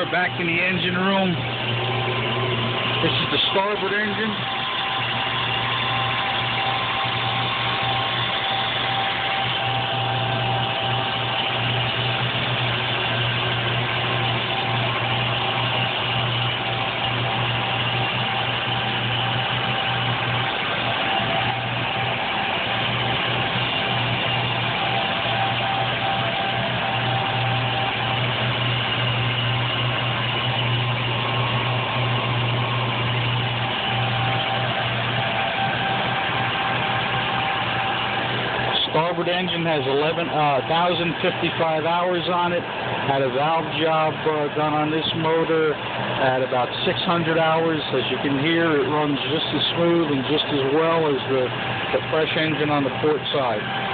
are back in the engine room. This is the starboard engine. Starboard engine has 1,055 hours on it. Had a valve job done on this motor at about 600 hours. As you can hear, it runs just as smooth and just as well as the fresh engine on the port side.